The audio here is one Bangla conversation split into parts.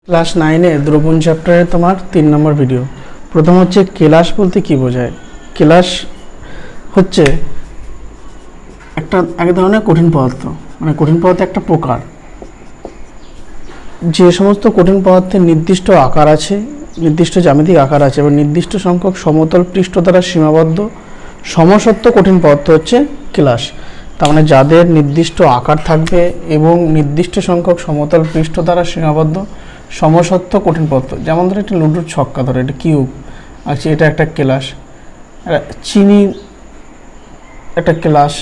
ক্লাস 9 দ্রবণ চ্যাপ্টারে তোমার 3 নম্বর ভিডিও। প্রথম হচ্ছে কেলাস বলতে কি বোঝায়। কেলাস হচ্ছে এক ধরনের কঠিন পদার্থ, মানে কঠিন পদার্থ একটা প্রকার। যে সমস্ত কঠিন পদার্থের নির্দিষ্ট আকার আছে, নির্দিষ্ট জ্যামিতিক আকার আছে এবং নির্দিষ্ট সংখ্যক সমতল পৃষ্ঠ দ্বারা সীমাবদ্ধ সমসত্ব কঠিন পদার্থ হচ্ছে কেলাস। তার মানে যাদের নির্দিষ্ট আকার থাকবে এবং নির্দিষ্ট সংখ্যক সমতল পৃষ্ঠ দ্বারা সীমাবদ্ধ সমসত্ব কঠিন পদার্থ। যেমন ধরো একটা লুডোর ছক্কা, ধরো এটা কিউব আছে, এটা একটা কেলাস। চিনি একটা কেলাস।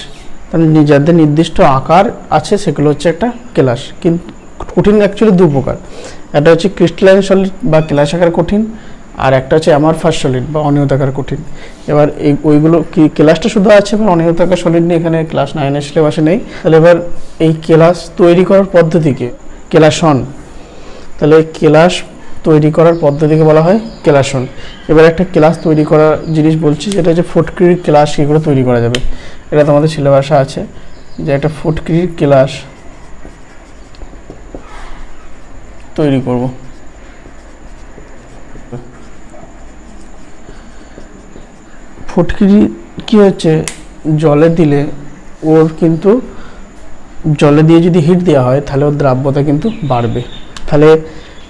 তাহলে যাদের নির্দিষ্ট আকার আছে সেগুলো হচ্ছে একটা কেলাস। কিন্তু কঠিন অ্যাকচুয়ালি দু প্রকার, একটা হচ্ছে ক্রিস্টালাইন সলিড বা কেলাস আকার কঠিন, আর একটা হচ্ছে অ্যামরফাস সলিড বা অনিয়তাকার কঠিন। এবার ওইগুলো কি কেলাসটা শুধু আছে, এবার অনিয়তাকার সলিড নিয়ে এখানে ক্লাস 9 সিলেবাসে নেই। তাহলে এবার এই কেলাস তৈরি করার পদ্ধতিকে কেলাসন, তাহলে কেলাস তৈরি করার পদ্ধতিকে বলা হয় কেলাসন। এবার একটা কেলাস তৈরি করার জিনিস বলছি, যেটা হচ্ছে ফুটকিরির কেলাস কীগুলো তৈরি করা যাবে। এটা তোমাদের সিলেবাসে আছে যে একটা ফুটকিরির কেলাস তৈরি করব। ফুটকিরি কি হচ্ছে, জলে দিলে ওর কিন্তু জলে দিয়ে যদি হিট দেওয়া হয় তাহলে ওর দ্রাব্যতা কিন্তু বাড়বে। তাহলে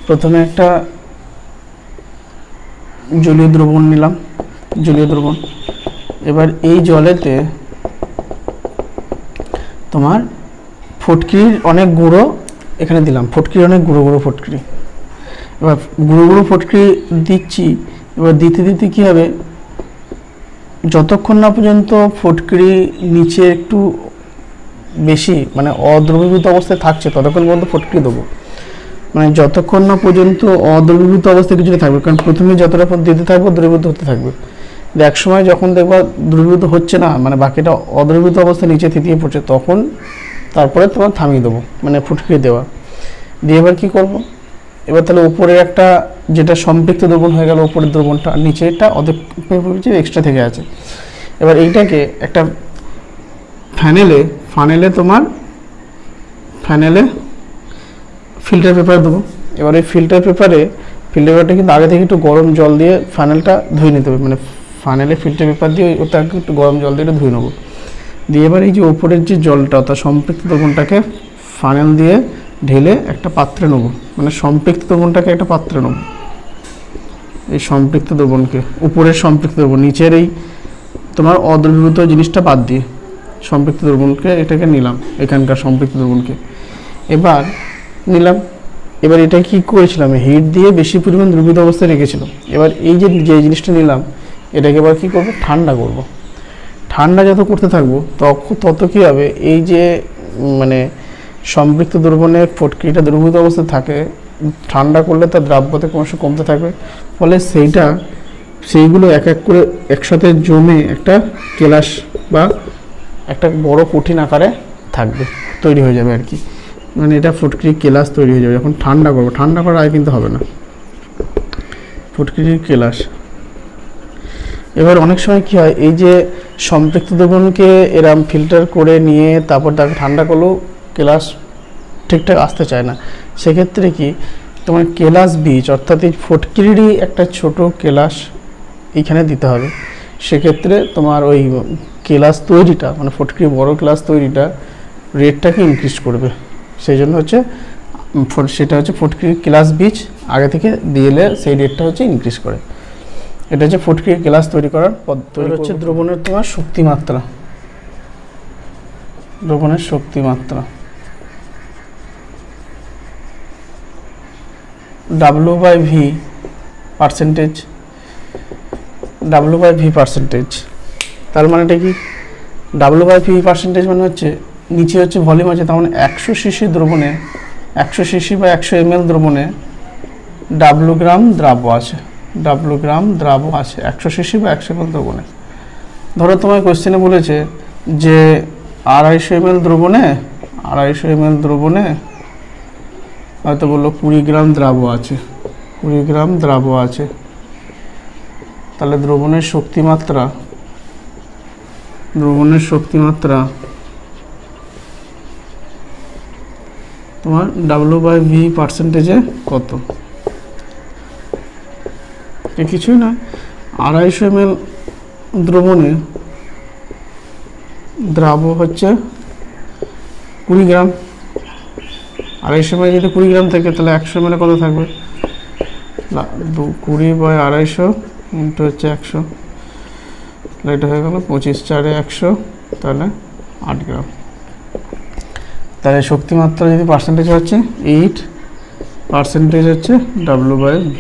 প্রথমে একটা জলীয় দ্রবণ নিলাম, জলীয় দ্রবণ। এবার এই জলেতে তোমার ফুটকিরির অনেক গুঁড়ো এখানে দিলাম, ফুটকিরি অনেক গুঁড়ো গুঁড়ো ফুটকিরি। এবার গুঁড়ো গুঁড়ো ফুটকিরি দিচ্ছি। এবার দিতে দিতে কী হবে, যতক্ষণ না পর্যন্ত ফুটকিরি নিচে একটু বেশি মানে অদ্রবীভূত অবস্থায় থাকছে ততক্ষণ পর্যন্ত ফুটকিরি দেবো। মানে যতক্ষণ না পর্যন্ত অদ্রবীভূত অবস্থায় কিছুটা থাকবে, কারণ প্রথমে যতটা দিতে থাকবো দ্রবীভূত হতে থাকবে। এক সময় যখন দেখবা দ্রবীভূত হচ্ছে না, মানে বাকিটা অদ্রবীভূত অবস্থায় নিচে থিতিয়ে পড়ছে, তখন তারপরে তোমার থামিয়ে দেবো, মানে ফুটকিরি দেওয়া। দিয়ে এবার কী করবো, এবার তাহলে উপরের একটা যেটা সম্পৃক্ত দ্রবণ হয়ে গেল, উপরের দ্রবণটা, নিচেরটা অর্ধেক এক্সট্রা থেকে আছে। এবার এইটাকে একটা ফানেলে তোমার ফিল্টার পেপার দেবো। এবার এই ফিল্টার পেপারটা কিন্তু আগে থেকে একটু গরম জল দিয়ে ফানেলটা ধুয়ে নিতে হবে, মানে ফানেলে ফিল্টার পেপার দিয়ে ওটাকে একটু গরম জল দিয়ে ধুয়ে নেবো। দিয়ে এবার এই যে উপরের যে জলটা অর্থাৎ সম্পৃক্ত দ্রবণটাকে ফানেল দিয়ে ঢেলে একটা পাত্রে নেবো, মানে সম্পৃক্ত দ্রবণটাকে একটা পাত্রে নেবো। এই সম্পৃক্ত দ্রবণকে, উপরের সম্পৃক্ত দ্রবণ, নিচের এই তোমার অদ্রবীভূত জিনিসটা বাদ দিয়ে সম্পৃক্ত দ্রবণকে এটাকে নিলাম, এখানকার সম্পৃক্ত দ্রবণকে এবার নিলাম। এবার এটা কি করেছিলাম, হিট দিয়ে বেশি পরিমাণ দ্রবীভূত অবস্থায় রেখেছিলাম। এবার এই যে জিনিসটা নিলাম এটাকে এবার কী করবো, ঠান্ডা করব। ঠান্ডা যত করতে থাকবো তত কী হবে, এই যে মানে সম্পৃক্ত দ্রবণে ফুটকিরিটা দ্রবীভূত অবস্থায় থাকে, ঠান্ডা করলে তার দ্রাব্যতা ক্রমশ কমতে থাকবে। ফলে সেইগুলো এক এক করে একসাথে জমে একটা কেলাস বা একটা বড় কঠিন আকারে থাকবে, তৈরি হয়ে যাবে আর কি। মানে এটা ফুটকিরির কেলাস তৈরি হয়ে যাবে। যখন ঠান্ডা করবো, ঠান্ডা করা আগে কিন্তু হবে না, ফুটকিরির কেলাস। এবার অনেক সময় কী হয়, এই যে সম্পৃক্ত দ্রবণকে এরম ফিল্টার করে নিয়ে তারপর তাকে ঠান্ডা করলেও কেলাস ঠিকঠাক আসতে চায় না। সেক্ষেত্রে কি তোমার কেলাস বীজ অর্থাৎ এই ফুটকিরিরই একটা ছোট কেলাস এইখানে দিতে হবে। সেক্ষেত্রে তোমার ওই কেলাস তৈরিটা, মানে ফুটকিরি বড় কেলাস তৈরিটা রেটটাকে ইনক্রিজ করবে। সেই জন্য সেটা হচ্ছে ফুটকিরির কেলাস বীজ আগে থেকে দিলে সেই রেটটা হচ্ছে ইনক্রিজ করে। এটা হচ্ছে ফুটকিরির কেলাস তৈরি করার পদ্ধতি। হচ্ছে দ্রবণের তোমার শক্তিমাত্রা, দ্রবণের শক্তিমাত্রা W/V পার্সেন্টেজ, W/V পার্সেন্টেজ। তার মানেটা কি, W/V পার্সেন্টেজ মানে হচ্ছে নিচে হচ্ছে ভলিউম আছে, তার মানে 100 সিসি দ্রবণে, 100 সিসি বা 100 ml দ্রবণে W গ্রাম দ্রাব্য আছে, 100 সিসি বা 100 ml দ্রবণে। ধরো তোমার কোশ্চেনে বলেছে যে 250 ml দ্রবণে হয়তো বললো 20 গ্রাম দ্রাব্য আছে, 20 গ্রাম দ্রাব্য আছে। তাহলে দ্রবণের শক্তিমাত্রা তোমার W/V পার্সেন্টেজে কত? এ কিছুই না, 250 ml দ্রবণে দ্রাব হচ্ছে 20 গ্রাম। 250 ml যদি 20 গ্রাম থাকে তাহলে 100 ml কত থাকবে? 20/250 ইন্টু হচ্ছে 100, তাহলে এটা হয়ে গেল 25 4 100, তাহলে 8 গ্রাম। তাহলে শক্তিমাত্রা যদি পার্সেন্টেজ হচ্ছে 8% হচ্ছে W/V।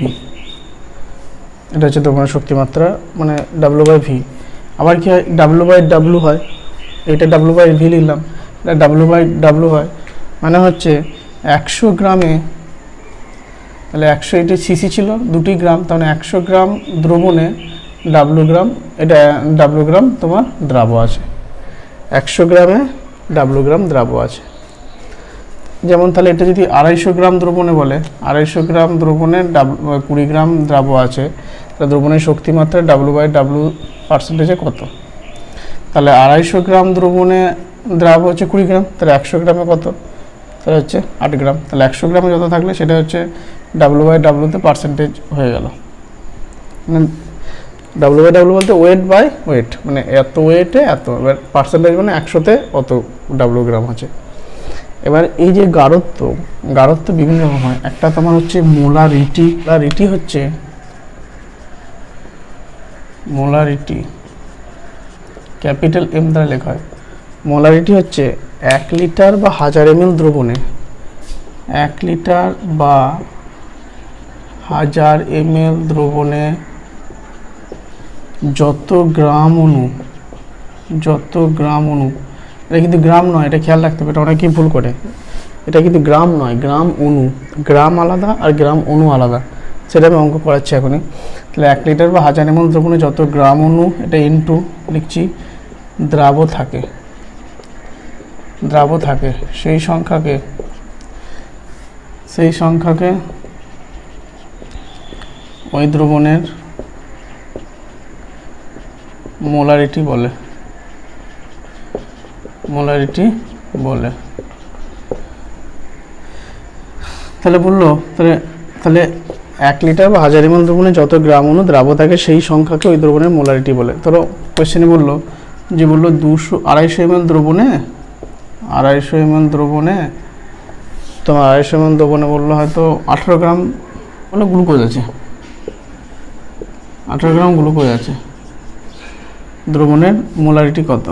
এটা হচ্ছে তোমার শক্তিমাত্রা মানে W/V। আবার কি হয়, W/W হয়, এটা W/V লিখলাম, এটা W/W হয়, মানে হচ্ছে 100 গ্রামে, তাহলে 100 এটা সিসি ছিল 2 গ্রাম, তাহলে 100 গ্রাম দ্রবণে W গ্রাম, এটা W গ্রাম তোমার দ্রাব আছে, 100 গ্রামে W গ্রাম দ্রাব আছে। যেমন তাহলে এটা যদি 250 গ্রাম দ্রবণে বলে, 250 গ্রাম দ্রবণে 20 গ্রাম দ্রাব আছে, তাহলে দ্রবণের শক্তিমাত্রা W/W পার্সেন্টেজে কত? তাহলে 250 গ্রাম দ্রবণে দ্রাব হচ্ছে 20 গ্রাম, তাহলে 100 গ্রামে কত? তাহলে হচ্ছে 8 গ্রাম। তাহলে 100 গ্রামে যত থাকলে সেটা হচ্ছে W/W-তে পার্সেন্টেজ হয়ে গেল। মানে W/W বলতে ওয়েট বাই ওয়েট, মানে এত ওয়েটে এত, এবার পার্সেন্টেজ মানে 100তে অত W গ্রাম আছে। এবার এই যে গাঢ়ত্ব বিভিন্ন রকম হয়। একটা তোমার হচ্ছে মোলারিটি, হচ্ছে মোলারিটি ক্যাপিটাল M দ্বারা লেখা হয়। মোলারিটি হচ্ছে 1 লিটার বা 1000 ml দ্রবণে, 1 লিটার বা 1000 ml দ্রবণে যত গ্রাম অণু, এটা কিন্তু গ্রাম নয়, এটা খেয়াল রাখতে হবে, এটা অনেকেই ভুল করে। এটা কিন্তু গ্রাম নয়, গ্রাম অণু, গ্রাম আলাদা আর গ্রাম অণু আলাদা, সেটা আমি অঙ্ক করাচ্ছি এখনই। তাহলে 1 লিটার বা 1000 ml দ্রবণে যত গ্রাম অণু, এটা ইনটু লিখছি দ্রাব থাকে, সেই সংখ্যাকে ওই দ্রবণের মোলারিটি বলে। তাহলে বললো, তাহলে 1 লিটার বা 1000 ml দ্রবণে যত গ্রাম অণু দ্রাব থাকে সেই সংখ্যাকে ওই দ্রবণের মোলারিটি বলে। ধরো কোয়েশ্চেনে বললো 250 ml দ্রবণে, 250 ml দ্রবণে তোমার 250 ml দ্রবণে বললো হয়তো 18 গ্রাম মানে গ্লুকোজ আছে, 18 গ্রাম গ্লুকোজ আছে, দ্রবণের মোলারিটি কত?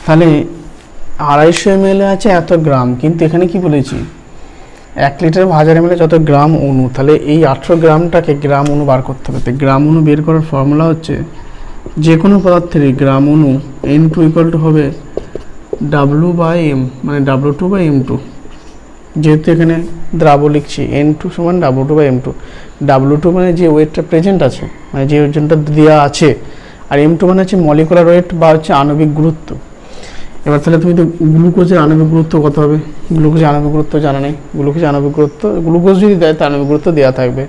তাহলে 250 ml আছে এত গ্রাম, কিন্তু এখানে কি বলেছি 1 লিটার 1000 ml যত গ্রাম অণু, তাহলে এই 18 গ্রামটাকে গ্রাম অণু বার করতে হবে। তো গ্রাম অণু বের করার ফর্মুলা হচ্ছে যে কোনো পদার্থের গ্রাম অণু N2 = হবে W/M, মানে W2/M2। যেহেতু এখানে দ্রাব লিখছি, N2 = W2/M2। W2 মানে যে ওয়েটটা প্রেজেন্ট আছে, মানে যে ওজনটা দেওয়া আছে, আর M2 মানে হচ্ছে মলিকুলার ওয়েট বা হচ্ছে আণবিক গুরুত্ব। এবার তাহলে তুমি তো গ্লুকোজের আণবিক গুরুত্ব কত হবে? গ্লুকোজের আণবিক গুরুত্ব জানা নেই। গ্লুকোজ যদি দেয় তার আণবিক গুরুত্ব দেওয়া থাকবে,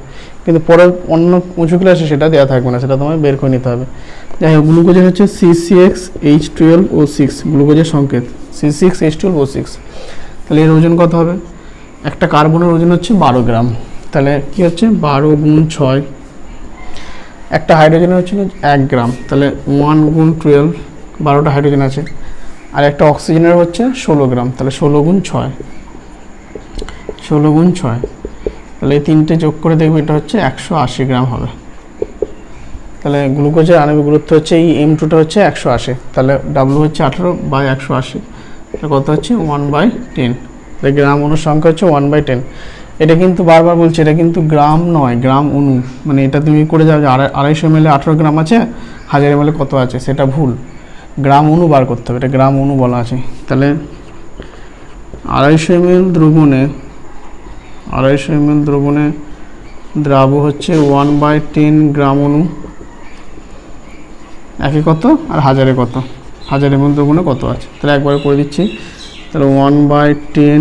কিন্তু পরে অন্য উঁচু ক্লাসে সেটা দেওয়া থাকবে না, সেটা তোমায় বের করে নিতে হবে। যাই হোক, গ্লুকোজের হচ্ছে C6H12O6, গ্লুকোজের সংকেত C6H12O6। তাহলে এর ওজন কত হবে? একটা কার্বনের ওজন হচ্ছে 12 গ্রাম, তাহলে কি হচ্ছে 12 × 6। একটা হাইড্রোজেনের হচ্ছে 1 গ্রাম, তাহলে 1 × 12, 12টা হাইড্রোজেন আছে। আর একটা অক্সিজেনের হচ্ছে 16 গ্রাম, তাহলে 16 × 6, তাহলে এই তিনটে যোগ করে দেখবে এটা হচ্ছে 180 গ্রাম হবে। তাহলে গ্লুকোজের আণবিক গুরুত্ব হচ্ছে এই M2টা হচ্ছে 180, তাহলে W হচ্ছে 18/180, তাহলে কত হচ্ছে 1/10। তাহলে গ্রাম অণুর সংখ্যা হচ্ছে 1/10। এটা কিন্তু বারবার বলছি, এটা কিন্তু গ্রাম নয়, গ্রাম অণু। মানে এটা তুমি করে যাও যে 250 ml 18 গ্রাম আছে, 1000 ml কত আছে, সেটা ভুল। গ্রাম অণু বার করতে হবে, এটা গ্রাম অণু বলা আছে। তাহলে 250 ml দ্রবণে দ্রাব হচ্ছে 1/10 গ্রাম অণু, একে কত আর 1000 কত, 1000 ml দ্রবণে কত আছে। তাহলে একবার করে দিচ্ছি, তাহলে 1/10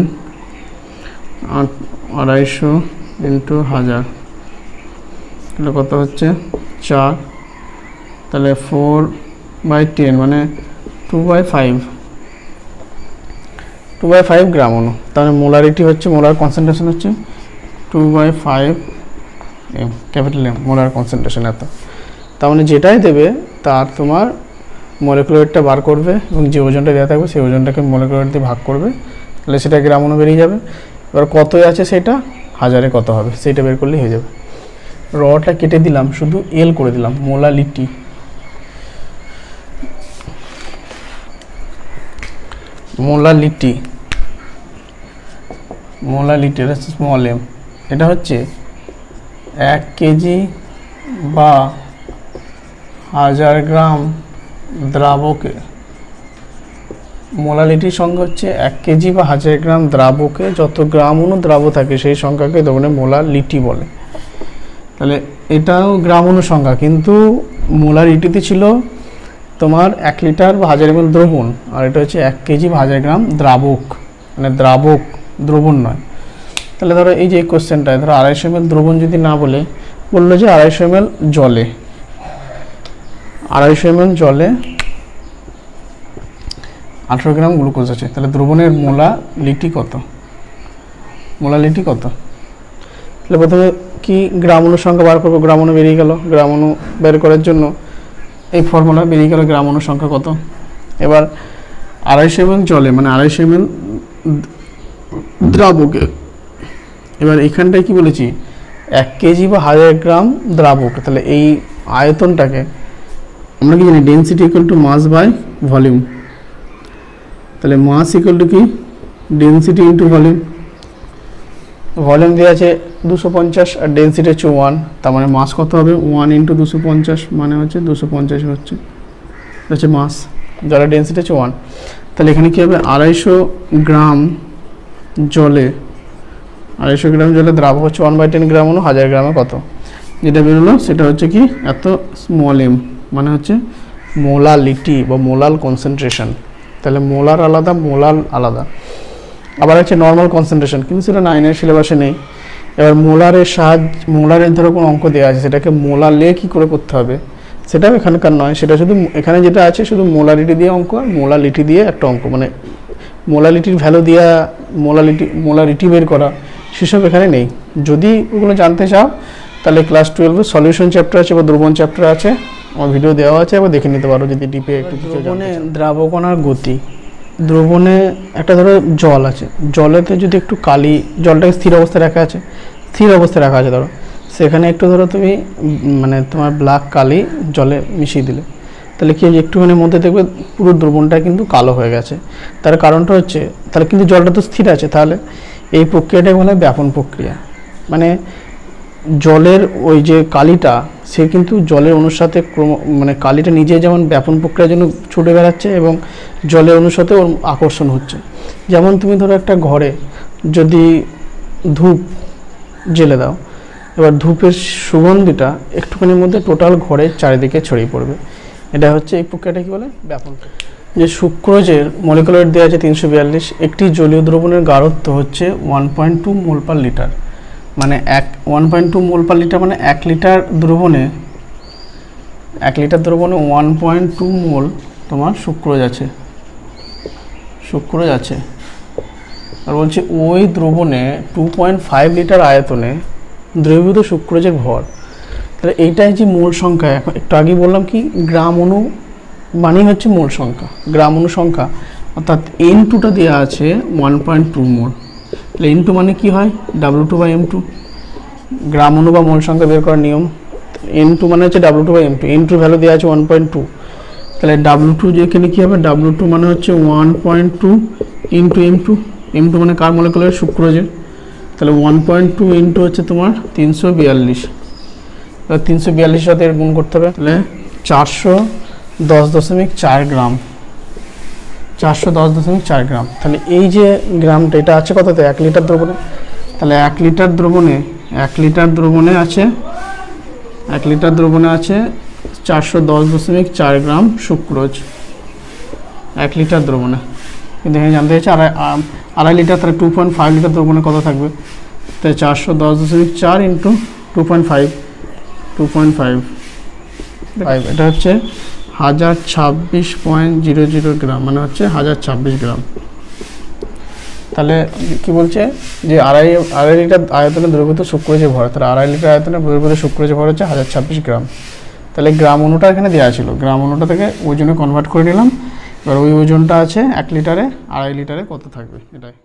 250 × 1000, তাহলে কত হচ্ছে 4, তাহলে 4/10 মানে 2/5 গ্রাম অণু। তাহলে মোলারিটি হচ্ছে, মোলার কনসেন্ট্রেশন হচ্ছে 2/5 M, capital M, molar concentration এত। তার মানে যেটাই দেবে তার তোমার মলিকুলার ওয়েটটা বার করবে এবং যে ওজনটা দেওয়া থাকবে সেই ওজনটাকে মলিকুলার ওয়েট দিয়ে ভাগ করবে, তাহলে সেটা গ্রাম অণু বেরিয়ে যাবে। এবার কত আছে সেটা হাজারে কত হবে সেইটা বের করলেই হয়ে যাবে। রটা কেটে দিলাম, শুধু এল করে দিলাম, মোলালিটি। মোলালিটি এটা হচ্ছে স্মল এম। এটা হচ্ছে 1 কেজি বা 1000 গ্রাম দ্রাবকে, মোলালিটির সংখ্যা হচ্ছে 1 কেজি বা 1000 গ্রাম দ্রাবকে যত গ্রাম অণু দ্রাব থাকে সেই সংখ্যাকে তখন মোলালিটি বলে। তাহলে এটাও গ্রাম অণু সংখ্যা, কিন্তু মোলারিটিতে ছিল তোমার 1 লিটার বা 1000 ml দ্রবণ, আর এটা হচ্ছে 1 কেজি বা 1000 গ্রাম দ্রাবক, মানে দ্রাবক, দ্রবণ নয়। তাহলে ধরো এই যে কোশ্চেনটায় ধরো 250 ml দ্রবণ যদি না বলে, বললো যে 250 ml জলে, 250 ml জলে 18 গ্রাম গ্লুকোজ আছে, তাহলে দ্রবণের মোলালিটি কত? মোলালিটি কত? তাহলে প্রথমে কি গ্রাম অণু সংখ্যা বার করবো, গ্রাম অণু বেরিয়ে গেল। গ্রাম অণু বের করার জন্য এই ফর্মুলা বেরিয়ে গেল, গ্রাম অণু সংখ্যা কত। এবার 250 ml জলে মানে 250 ml দ্রাবকে, এবার এখানটায় কি বলেছি 1 কেজি বা 1000 গ্রাম দ্রাবক, তাহলে এই আয়তনটাকে আমরা কি জানি density equal to mass by volume. তাহলে মাস ইকুয়াল টু কি ডেনসিটি ইন্টু ভলিউম। ভলিউম দেওয়া আছে 250 আর ডেনসিটি হচ্ছে 1, তার মানে মাস কত হবে 1 × 250 মানে হচ্ছে 250 হচ্ছে মাস, জলের ডেনসিটি হচ্ছে 1। তাহলে এখানে কী হবে 250 গ্রাম জলে, 250 গ্রাম জলে দ্রাবক হচ্ছে 1/10 গ্রাম অণু, 1000 গ্রামে কত যেটা বেরোলো সেটা হচ্ছে কি এত স্মল এম, মানে হচ্ছে মোলালিটি বা মোলাল কনসেন্ট্রেশন। তাহলে মোলার আলাদা, মোলাল আলাদা। আবার হচ্ছে নর্মাল কনসেন্ট্রেশন, কিন্তু সেটা 9-এর সিলেবাসে নেই। এবার মোলারের ধরো কোনো অঙ্ক দেওয়া আছে, সেটাকে মোলালে কী করে করতে হবে সেটাও এখানকার নয়, সেটা শুধু এখানে যেটা আছে শুধু মোলারিটি দিয়ে অঙ্ক আর মোলালিটি দিয়ে একটা অঙ্ক, মানে মোলালিটির ভ্যালু দিয়া মোলারিটি বের করা সেসব এখানে নেই। যদি ওগুলো জানতে চাও তাহলে ক্লাস 12 সলিউশন চ্যাপ্টার আছে বা দ্রবণ চ্যাপ্টার আছে, আমার ভিডিও দেওয়া আছে, আবার দেখে নিতে পারো যদি ডিপে একটু কিছু। দ্রবণে দ্রাবকণার গতি, দ্রবণে একটা ধরো জল আছে, জলেতে যদি একটু কালি, জলটাকে স্থির অবস্থায় রাখা আছে, ধরো সেখানে একটু ধরো তুমি মানে তোমার ব্ল্যাক কালি জলে মিশিয়ে দিলে, তাহলে কি একটুখানি মধ্যে দেখবে পুরো দ্রবণটা কিন্তু কালো হয়ে গেছে। তার কারণটা হচ্ছে তাহলে কিন্তু জলটা তো স্থির আছে, তাহলে এই প্রক্রিয়াটাই বলা হয় ব্যাপন প্রক্রিয়া। মানে জলের ওই যে কালিটা সে কিন্তু জলের অণুর সাথে মানে কালিটা নিজে যেমন ব্যাপন প্রক্রিয়ার জন্য ছুটে বেড়াচ্ছে এবং জলের অণুর সাথে ওর আকর্ষণ হচ্ছে। যেমন তুমি ধরো একটা ঘরে যদি ধূপ জ্বেলে দাও, এবার ধূপের সুগন্ধিটা একটুখানির মধ্যে টোটাল ঘরের চারিদিকে ছড়িয়ে পড়বে, এটা হচ্ছে এই প্রক্রিয়াটা কি বলে ব্যাপন। যে সুক্রোজের মলিকুলার ওয়েট দেওয়া আছে 342, একটি জলীয় দ্রবণের গাঢ়ত্ব হচ্ছে 1.2 মোল পার লিটার, মানে 1.2 মোল পার লিটার মানে 1 লিটার দ্রবণে 1.2 মোল তোমার সুক্রোজ আছে। আর বলছে ওই দ্রবণে 2.5 লিটার আয়তনে দ্রবীভূত সুক্রোজের ভর। তাহলে এইটাই যে মোল সংখ্যা, এখন একটু আগে বললাম কি গ্রাম অণু মানেই হচ্ছে মোল সংখ্যা, গ্রাম অণু সংখ্যা, অর্থাৎ N2টা দেওয়া আছে 1.2 মোল। তাহলে N2 মানে কি হয় W2/M2, গ্রাম অণু বা মোল সংখ্যা বের করার নিয়ম। N2 মানে হচ্ছে W2/M2, N2 ভ্যালু দেওয়া আছে 1.2, তাহলে W2 যেখানে কী হবে W2 মানে হচ্ছে 1.2 × M2 মানে কার মলিকুলার সুক্রোজের, তাহলে 1.2 × হচ্ছে তোমার 342, 342 সাথে গুণ করতে হবে, তাহলে 410.4 গ্রাম, 410.4 গ্রাম। তাহলে এই যে গ্রামটা এটা আছে কততে 1 লিটার দ্রবণে, তাহলে 1 লিটার দ্রবণে আছে 410.4 গ্রাম সুক্রোজ 1 লিটার দ্রবণে। কিন্তু এখানে জানতে চাইছে 2.5 লিটার, তাহলে 2.5 লিটার দ্রবণে কত থাকবে, তাই 410.4 × 2.5, এটা হচ্ছে 1026.00 গ্রাম, মানে হচ্ছে 1026 গ্রাম। তাহলে কি বলছে যে আড়াই লিটার আয়তনে দ্রবীভূত শুক্রোজে ভর, তাহলে 2.5 লিটার আয়তনে দ্রবীভূত শুক্রোজে ভর হচ্ছে 1026 গ্রাম। তাহলে গ্রাম অনুটা এখানে দেওয়া ছিল, গ্রাম অনুটা থেকে ওজনে কনভার্ট করে নিলাম। এবার ওই ওজনটা আছে 1 লিটারে, 2.5 লিটারে কত থাকবে এটাই।